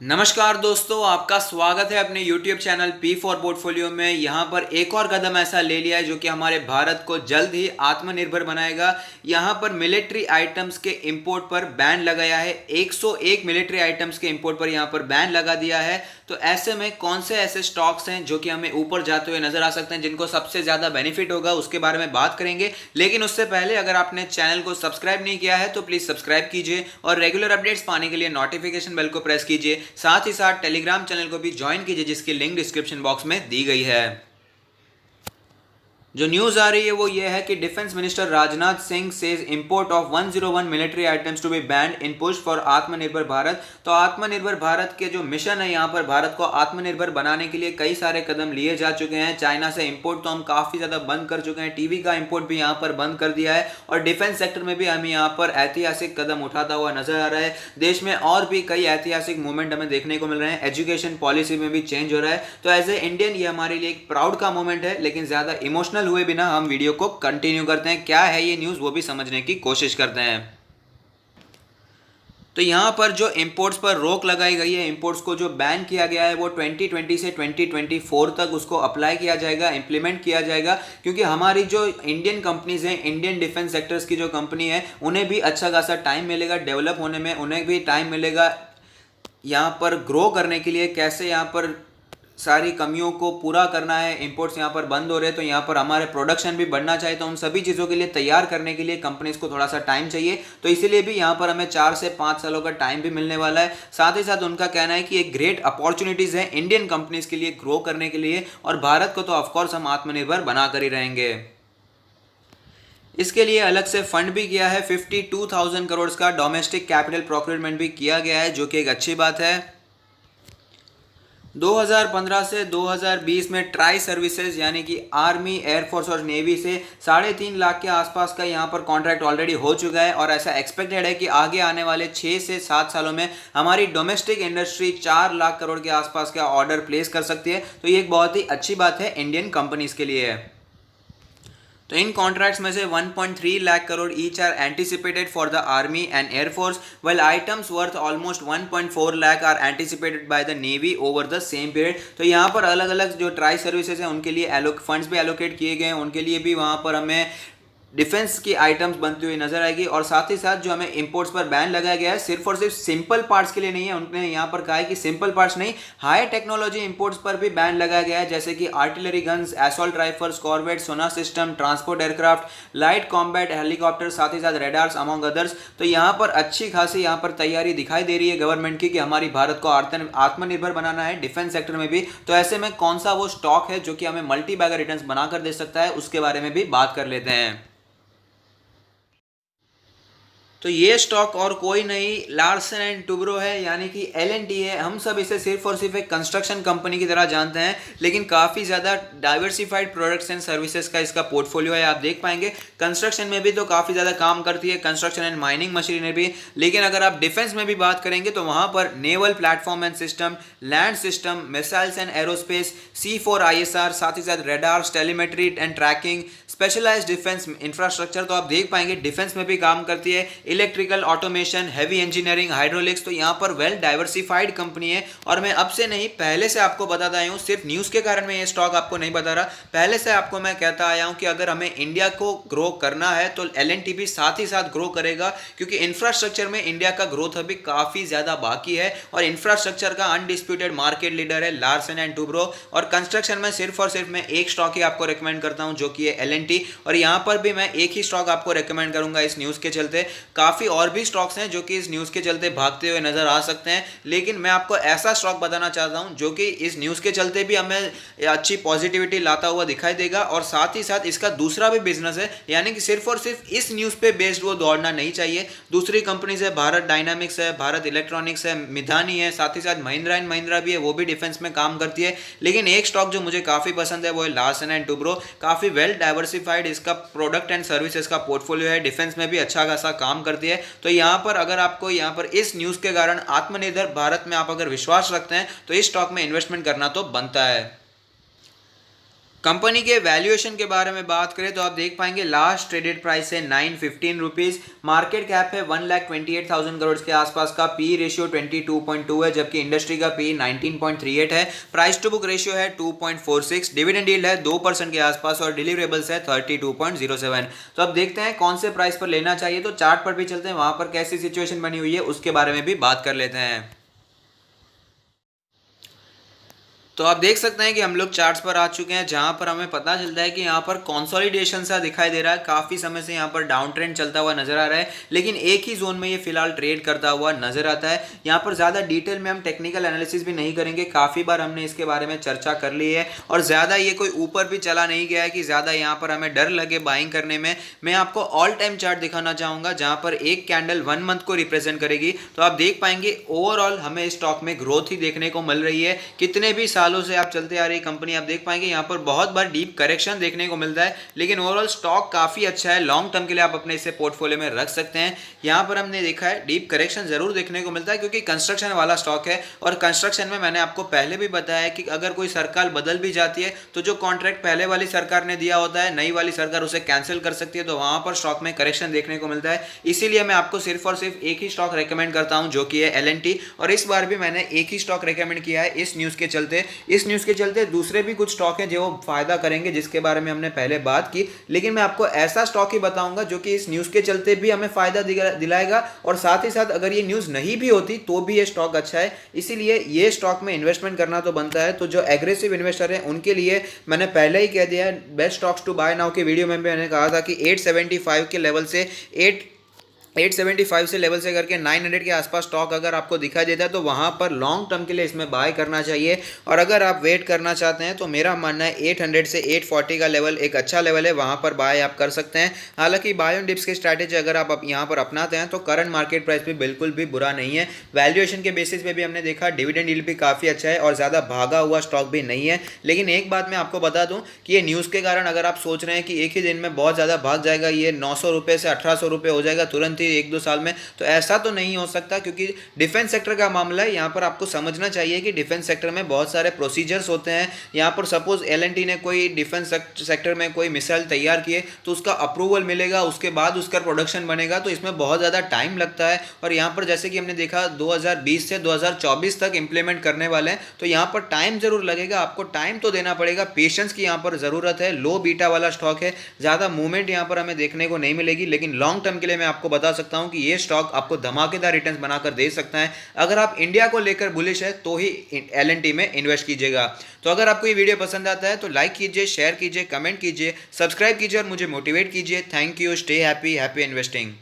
नमस्कार दोस्तों, आपका स्वागत है अपने YouTube channel P for portfolio में। यहाँ पर एक और कदम ऐसा ले लिया है जो कि हमारे भारत को जल्द ही आत्मनिर्भर बनाएगा। यहाँ पर मिलिट्री आइटम्स के इंपोर्ट पर बैन लगाया है। 101 मिलिट्री आइटम्स के इंपोर्ट पर यहाँ पर बैन लगा दिया है। तो ऐसे में कौन से ऐसे स्टॉक्स हैं जो कि हमें ऊपर जाते हुए नजर आ सकते हैं, जिनको सबसे ज़्यादा बेनिफिट होगा, उसके बारे में बात करेंगे। लेकिन उससे पहले अगर आपने चैनल को सब्सक्राइब नहीं किया है तो प्लीज़ सब्सक्राइब कीजिए और रेगुलर अपडेट्स पाने के लिए नोटिफिकेशन बेल को प्रेस कीजिए। साथ ही साथ टेलीग्राम चैनल को भी ज्वाइन कीजिए, जिसकी लिंक डिस्क्रिप्शन बॉक्स में दी गई है। जो न्यूज आ रही है वो ये है कि defence minister Rajnath Singh says import of 101 military items to be banned in push for Atmanirbhar Bharat. तो आत्मनिर्भर भारत के जो मिशन है, यहाँ पर भारत को आत्मनिर्भर बनाने के लिए कई सारे कदम लिए जा चुके हैं। चाइना से इंपोर्ट तो हम काफी ज्यादा बंद कर चुके हैं, टीवी का इंपोर्ट भी यहाँ पर बंद कर दिया है और डिफेंस सेक्टर में भी हमें यहाँ पर ऐतिहासिक कदम उठाता हुआ नजर आ रहा है। देश में और भी कई ऐतिहासिक मूवमेंट हमें देखने को मिल रहे हैं। एजुकेशन पॉलिसी में भी चेंज हो रहा है। तो एज ए इंडियन ये हमारे लिए एक प्राउड का मोमेंट है, लेकिन ज्यादा इमोशनल हुए बिना हम वीडियो को कंटिन्यू करते हैं। क्या है ये न्यूज़ वो भी समझने की कोशिश करते हैं। तो यहाँ पर जो इंपोर्ट्स पर रोक लगाई गई है, इंपोर्ट्स को जो बैन किया गया है वो 2020 से 2024 तक उसको अप्लाई किया जाएगा, इंप्लीमेंट किया जाएगा। क्योंकि हमारी जो इंडियन कंपनीज हैं, इंडियन डिफेंस सेक्टर्स की जो कंपनी है, उन्हें भी अच्छा खासा टाइम मिलेगा डेवलप होने में, उन्हें भी टाइम मिलेगा यहाँ पर ग्रो करने के लिए। कैसे यहाँ पर सारी कमियों को पूरा करना है, इंपोर्ट्स यहाँ पर बंद हो रहे हैं तो यहाँ पर हमारे प्रोडक्शन भी बढ़ना चाहिए। तो उन सभी चीज़ों के लिए तैयार करने के लिए कंपनीज को थोड़ा सा टाइम चाहिए। तो इसीलिए भी यहाँ पर हमें 4 से 5 सालों का टाइम भी मिलने वाला है। साथ ही साथ उनका कहना है कि एक ग्रेट अपॉर्चुनिटीज़ है इंडियन कंपनीज के लिए ग्रो करने के लिए, और भारत को तो ऑफकोर्स हम आत्मनिर्भर बनाकर ही रहेंगे। इसके लिए अलग से फंड भी किया है, 52,000 करोड़ का डोमेस्टिक कैपिटल प्रोक्योरमेंट भी किया गया है, जो कि एक अच्छी बात है। 2015 से 2020 में ट्राई सर्विसेज यानी कि आर्मी, एयरफोर्स और नेवी से 3.5 लाख के आसपास का यहाँ पर कॉन्ट्रैक्ट ऑलरेडी हो चुका है। और ऐसा एक्सपेक्टेड है कि आगे आने वाले 6 से 7 सालों में हमारी डोमेस्टिक इंडस्ट्री 4 लाख करोड़ के आसपास का ऑर्डर प्लेस कर सकती है। तो ये एक बहुत ही अच्छी बात है इंडियन कंपनीज के लिए। तो इन कॉन्ट्रैक्ट्स में से 1.3 lakh crore each are anticipated for the army and air force, well items worth almost 1.4 lakh are anticipated by the navy over the same period. तो यहाँ पर अलग अलग जो ट्राई सर्विसेज हैं उनके लिए फंड्स भी एलोकेट किए गए हैं, उनके लिए भी वहाँ पर हमें डिफेंस की आइटम्स बनती हुई नजर आएगी। और साथ ही साथ जो हमें इंपोर्ट्स पर बैन लगाया गया है, सिर्फ और सिर्फ सिंपल पार्ट्स के लिए नहीं है। उन्होंने यहाँ पर कहा है कि सिंपल पार्ट्स नहीं, हाई टेक्नोलॉजी इंपोर्ट्स पर भी बैन लगाया गया है, जैसे कि artillery guns, assault rifles, corvette, sonar system, transport aircraft, light combat helicopter, साथ ही साथ रेडार्स अमंग अदर्स। तो यहाँ पर अच्छी खासी यहाँ पर तैयारी दिखाई दे रही है गवर्नमेंट की कि हमारी भारत को आत्मनिर्भर बनाना है डिफेंस सेक्टर में भी। तो ऐसे में कौन सा वो स्टॉक है जो कि हमें मल्टी बैगर रिटर्न्स बनाकर दे सकता है, उसके बारे में भी बात कर लेते हैं। तो ये स्टॉक और कोई नहीं, लार्सन एंड टुब्रो है, यानी कि LNT है। हम सब इसे सिर्फ और सिर्फ एक कंस्ट्रक्शन कंपनी की तरह जानते हैं, लेकिन काफ़ी ज़्यादा डाइवर्सिफाइड प्रोडक्ट्स एंड सर्विसेज का इसका पोर्टफोलियो है। आप देख पाएंगे कंस्ट्रक्शन में भी तो काफ़ी ज़्यादा काम करती है, कंस्ट्रक्शन एंड माइनिंग मशीनरी भी। लेकिन अगर आप डिफेंस में भी बात करेंगे तो वहाँ पर naval platform and system, land system, missiles and aerospace, C4ISR, साथ ही साथ radars, telemetry and tracking, specialised defence infrastructure. तो आप देख पाएंगे डिफेंस में भी काम करती है, electrical automation, heavy engineering, hydraulics. तो यहाँ पर वेल डाइवर्सिफाइड कंपनी है। और मैं अब से नहीं, पहले से आपको बताता आया हूँ, सिर्फ न्यूज़ के कारण मैं ये स्टॉक आपको नहीं बता रहा, पहले से आपको मैं कहता आया हूँ कि अगर हमें इंडिया को ग्रो करना है तो LNT भी साथ ही साथ ग्रो करेगा। क्योंकि इंफ्रास्ट्रक्चर में इंडिया का ग्रोथ अभी काफ़ी ज़्यादा बाकी है और इंफ्रास्ट्रक्चर का अनडिस्प्यूटेड मार्केट लीडर है लार्सन एंड टुब्रो। और कंस्ट्रक्शन में सिर्फ और सिर्फ मैं एक स्टॉक ही आपको रिकमेंड करता हूँ, जो कि है LNT। और यहाँ पर भी मैं एक ही स्टॉक आपको रिकमेंड करूँगा इस न्यूज़ के चलते। काफ़ी और भी स्टॉक्स हैं जो कि इस न्यूज़ के चलते भागते हुए नजर आ सकते हैं, लेकिन मैं आपको ऐसा स्टॉक बताना चाहता हूं जो कि इस न्यूज़ के चलते भी हमें अच्छी पॉजिटिविटी लाता हुआ दिखाई देगा। और साथ ही साथ इसका दूसरा भी बिजनेस है, यानी कि सिर्फ और सिर्फ इस न्यूज़ पे बेस्ड वो दौड़ना नहीं चाहिए। दूसरी कंपनीज है, भारत डायनामिक्स है, भारत इलेक्ट्रॉनिक्स है, मिधानी है, साथ ही साथ महिंद्रा एंड महिंद्रा भी है, वो भी डिफेंस में काम करती है। लेकिन एक स्टॉक जो मुझे काफ़ी पसंद है वो है लार्सन एंड टुब्रो। काफ़ी वेल डाइवर्सिफाइड इसका प्रोडक्ट एंड सर्विसेज का पोर्टफोलियो है, डिफेंस में भी अच्छा खासा काम करती है। तो यहाँ पर अगर आपको यहाँ पर इस न्यूज़ के कारण आत्मनिर्भर भारत में आप अगर विश्वास रखते हैं तो इस स्टॉक में इन्वेस्टमेंट करना तो बनता है। कंपनी के वैल्यूएशन के बारे में बात करें तो आप देख पाएंगे लास्ट ट्रेडेड प्राइस है 915 रुपीज़, मार्केट कैप है 1,28,000 करोड़ के आसपास का, पी रेशियो 22.2 है, जबकि इंडस्ट्री का पी 19.38 है, प्राइस टू बुक रेशियो है 2.46, डिविडेंड यील्ड है 2% के आसपास और डिलीवरेबल्स है 32.07। तो अब देखते हैं कौन से प्राइस पर लेना चाहिए, तो चार्ट पर भी चलते हैं, वहां पर कैसी सिचुएशन बनी हुई है उसके बारे में भी बात कर लेते हैं। तो आप देख सकते हैं कि हम लोग चार्ट्स पर आ चुके हैं, जहां पर हमें पता चलता है कि यहां पर कंसोलिडेशन सा दिखाई दे रहा है, काफ़ी समय से यहां पर डाउन ट्रेंड चलता हुआ नजर आ रहा है, लेकिन एक ही जोन में ये फिलहाल ट्रेड करता हुआ नजर आता है। यहां पर ज़्यादा डिटेल में हम टेक्निकल एनालिसिस भी नहीं करेंगे, काफ़ी बार हमने इसके बारे में चर्चा कर ली है और ज़्यादा ये कोई ऊपर भी चला नहीं गया है कि ज़्यादा यहाँ पर हमें डर लगे बाइंग करने में। मैं आपको ऑल टाइम चार्ट दिखाना चाहूँगा, जहाँ पर एक कैंडल 1 मंथ को रिप्रेजेंट करेगी। तो आप देख पाएंगे ओवरऑल हमें स्टॉक में ग्रोथ ही देखने को मिल रही है। कितने भी सालों से आप चलते आ रही कंपनी, आप देख पाएंगे यहाँ पर बहुत बार डीप करेक्शन देखने को मिलता है, लेकिन ओवरऑल स्टॉक काफी अच्छा है, लॉन्ग टर्म के लिए आप अपने इसे पोर्टफोलियो में रख सकते हैं। यहाँ पर हमने देखा है डीप करेक्शन जरूर देखने को मिलता है, क्योंकि कंस्ट्रक्शन वाला स्टॉक है और कंस्ट्रक्शन में मैंने आपको पहले भी बताया है कि अगर कोई सरकार बदल भी जाती है तो जो कॉन्ट्रैक्ट पहले वाली सरकार ने दिया होता है, नई वाली सरकार उसे कैंसिल कर सकती है, तो वहां पर स्टॉक में करेक्शन देखने को मिलता है। इसीलिए मैं आपको सिर्फ और सिर्फ एक ही स्टॉक रेकमेंड करता हूं, जो कि है L&T, और इस बार भी मैंने एक ही स्टॉक रेकमेंड किया है इस न्यूज़ के चलते। इस न्यूज़ के चलते दूसरे भी कुछ स्टॉक हैं जो फायदा करेंगे, जिसके बारे में हमने पहले बात की, लेकिन मैं आपको ऐसा स्टॉक ही बताऊंगा जो कि इस न्यूज़ के चलते भी हमें फायदा दिलाएगा, और साथ ही साथ अगर ये न्यूज़ नहीं भी होती तो भी ये स्टॉक अच्छा है। इसीलिए ये स्टॉक में इन्वेस्टमेंट करना तो बनता है। तो जो एग्रेसिव इन्वेस्टर हैं उनके लिए मैंने पहले ही कह दिया है, best stocks to buy now के वीडियो में मैंने कहा था कि 875 के लेवल से 875 से लेवल से करके 900 के आसपास स्टॉक अगर आपको दिखाई देता है तो वहां पर लॉन्ग टर्म के लिए इसमें बाय करना चाहिए। और अगर आप वेट करना चाहते हैं तो मेरा मानना है 800 से 840 का लेवल एक अच्छा लेवल है, वहां पर बाय आप कर सकते हैं। हालांकि बाय ऑन डिप्स की स्ट्रैटेजी अगर आप यहाँ पर अपनाते हैं तो करंट मार्केट प्राइस भी बिल्कुल भी बुरा नहीं है। वैल्यूएशन के बेसिस पे भी हमने देखा डिविडेंड यील्ड भी काफ़ी अच्छा है और ज़्यादा भागा हुआ स्टॉक भी नहीं है। लेकिन एक बात मैं आपको बता दूँ कि ये न्यूज़ के कारण अगर आप सोच रहे हैं कि एक ही दिन में बहुत ज़्यादा भाग जाएगा, ये 900 रुपये से 1800 रुपये हो जाएगा तुरंत ही 1-2 साल में, तो ऐसा तो नहीं हो सकता, क्योंकि डिफेंस सेक्टर का मामला है। यहाँ पर आपको समझना चाहिए कि डिफेंस सेक्टर में बहुत सारे प्रोसीजर्स होते हैं। यहाँ पर सपोज L&T ने कोई डिफेंस सेक्टर में कोई मिसाइल तैयार किए तो उसका अप्रूवल मिलेगा, उसके बाद उसका प्रोडक्शन बनेगा, तो इसमें बहुत ज़्यादा टाइम लगता है। और यहाँ पर जैसे कि हमने देखा 2020 से 2024 तक इंप्लीमेंट करने वाले हैं, तो यहाँ पर टाइम जरूर लगेगा, आपको टाइम तो देना पड़ेगा, पेशेंस की यहाँ पर ज़रूरत है। लो बीटा वाला स्टॉक है, ज़्यादा मूवमेंट यहाँ पर हमें देखने को नहीं मिलेगी, लेकिन लॉन्ग टर्म के लिए मैं आपको बता सकता हूँ कि ये स्टॉक आपको धमाकेदार रिटर्न्स बनाकर दे सकता है। अगर आप इंडिया को लेकर बुलिश है तो ही L&T में इन्वेस्ट कीजिएगा। तो अगर आपको ये वीडियो पसंद आता है तो लाइक कीजिए, शेयर कीजिए, कमेंट कीजिए, सब्सक्राइब कीजिए और मुझे मोटिवेट कीजिए। Thank you, stay happy, happy investing.